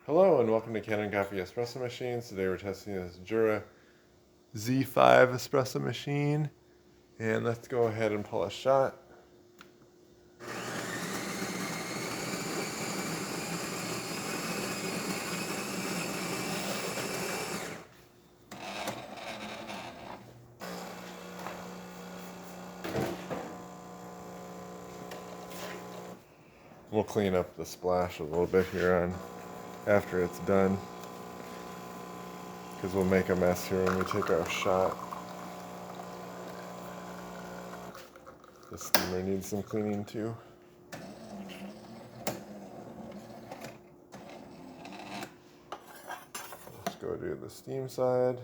Hello and welcome to Kanen Coffee Espresso Machines. Today we're testing this Jura Z5 espresso machine. And let's go ahead and pull a shot. We'll clean up the splash a little bit here on after it's done, because we'll make a mess here when we take our shot. The steamer needs some cleaning too. Let's go do the steam side.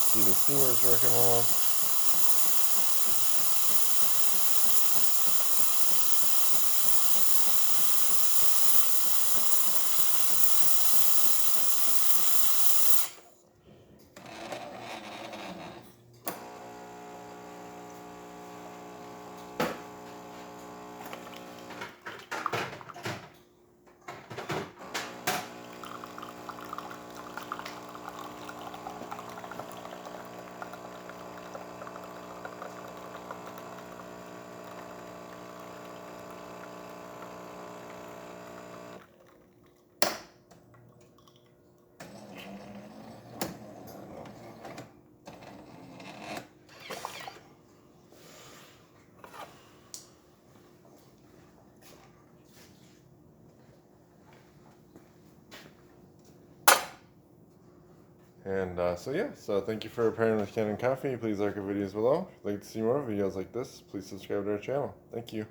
See, the steamer's working well. And so thank you for pairing with Kanen Coffee. Please like our videos below. If you'd like to see more videos like this, please subscribe to our channel. Thank you.